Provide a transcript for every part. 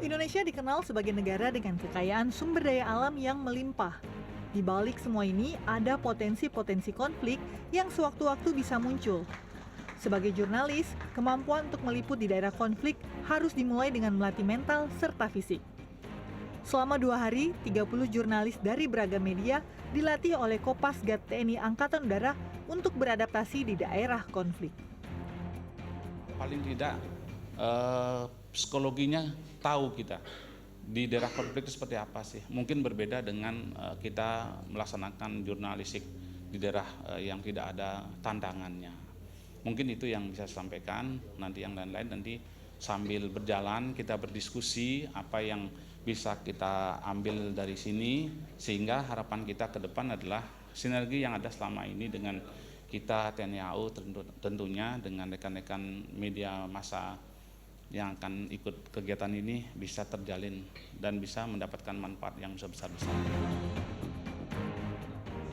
Indonesia dikenal sebagai negara dengan kekayaan sumber daya alam yang melimpah. Di balik semua ini, ada potensi-potensi konflik yang sewaktu-waktu bisa muncul. Sebagai jurnalis, kemampuan untuk meliput di daerah konflik harus dimulai dengan melatih mental serta fisik. Selama 2 hari, 30 jurnalis dari beragam media dilatih oleh Kopasgat TNI Angkatan Udara untuk beradaptasi di daerah konflik. Paling tidak psikologinya tahu kita di daerah konflik itu seperti apa sih. Mungkin berbeda dengan kita melaksanakan jurnalistik di daerah yang tidak ada tantangannya. Mungkin itu yang bisa saya sampaikan. Nanti yang lain-lain nanti sambil berjalan kita berdiskusi apa yang bisa kita ambil dari sini, sehingga harapan kita ke depan adalah sinergi yang ada selama ini dengan kita TNI AU tentunya dengan rekan-rekan media massa yang akan ikut kegiatan ini bisa terjalin dan bisa mendapatkan manfaat yang sebesar-besarnya.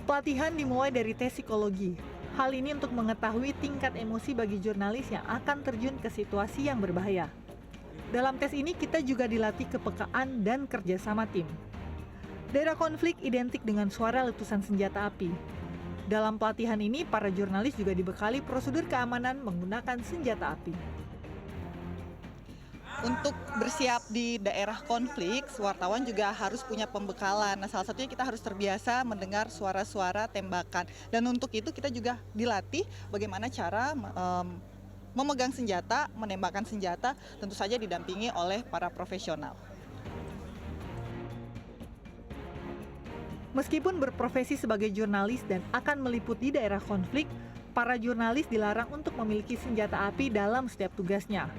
Pelatihan dimulai dari tes psikologi. Hal ini untuk mengetahui tingkat emosi bagi jurnalis yang akan terjun ke situasi yang berbahaya. Dalam tes ini kita juga dilatih kepekaan dan kerjasama tim. Daerah konflik identik dengan suara letusan senjata api. Dalam pelatihan ini, para jurnalis juga dibekali prosedur keamanan menggunakan senjata api. Untuk bersiap di daerah konflik, wartawan juga harus punya pembekalan. Nah, salah satunya kita harus terbiasa mendengar suara-suara tembakan. Dan untuk itu kita juga dilatih bagaimana cara memegang senjata, menembakkan senjata, tentu saja didampingi oleh para profesional. Meskipun berprofesi sebagai jurnalis dan akan meliput di daerah konflik, para jurnalis dilarang untuk memiliki senjata api dalam setiap tugasnya.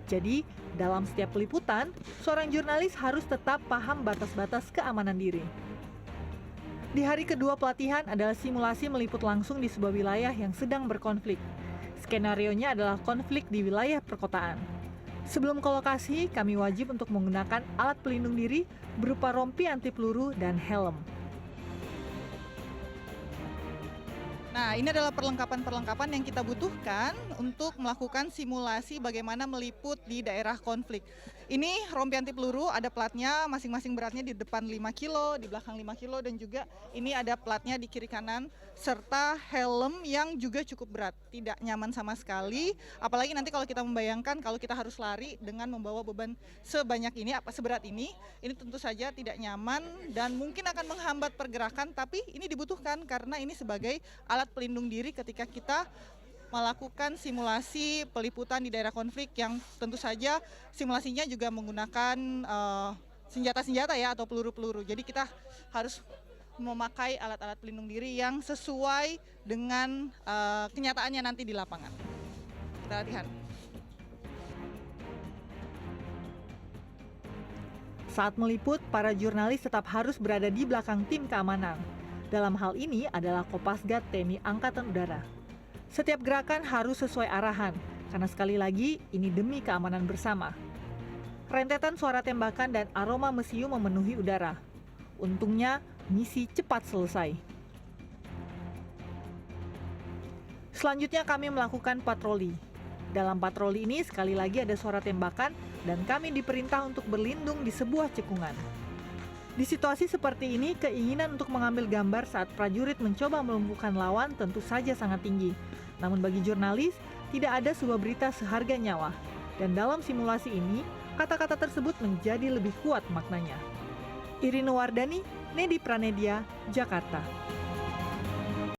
Jadi, dalam setiap peliputan, seorang jurnalis harus tetap paham batas-batas keamanan diri. Di hari kedua pelatihan adalah simulasi meliput langsung di sebuah wilayah yang sedang berkonflik. Skenarionya adalah konflik di wilayah perkotaan. Sebelum ke lokasi, kami wajib untuk menggunakan alat pelindung diri berupa rompi anti peluru dan helm. Nah, ini adalah perlengkapan-perlengkapan yang kita butuhkan untuk melakukan simulasi bagaimana meliput di daerah konflik. Ini rompi anti peluru, ada platnya, masing-masing beratnya di depan 5 kilo, di belakang 5 kilo, dan juga ini ada platnya di kiri kanan, serta helm yang juga cukup berat, tidak nyaman sama sekali. Apalagi nanti kalau kita membayangkan kalau kita harus lari dengan membawa beban sebanyak ini, seberat ini tentu saja tidak nyaman dan mungkin akan menghambat pergerakan, tapi ini dibutuhkan karena ini sebagai alat pelindung diri ketika kita melakukan simulasi peliputan di daerah konflik yang tentu saja simulasinya juga menggunakan senjata-senjata ya atau peluru-peluru. Jadi kita harus memakai alat-alat pelindung diri yang sesuai dengan kenyataannya nanti di lapangan. Kita latihan. Saat meliput, para jurnalis tetap harus berada di belakang tim keamanan. Dalam hal ini adalah Kopasgat TNI Angkatan Udara. Setiap gerakan harus sesuai arahan, karena sekali lagi ini demi keamanan bersama. Rentetan suara tembakan dan aroma mesiu memenuhi udara. Untungnya, misi cepat selesai. Selanjutnya kami melakukan patroli. Dalam patroli ini sekali lagi ada suara tembakan dan kami diperintah untuk berlindung di sebuah cekungan. Di situasi seperti ini, keinginan untuk mengambil gambar saat prajurit mencoba melumpuhkan lawan tentu saja sangat tinggi. Namun bagi jurnalis, tidak ada sebuah berita seharga nyawa. Dan dalam simulasi ini, kata-kata tersebut menjadi lebih kuat maknanya. Irina Wardani, Nedi Pranedia, Jakarta.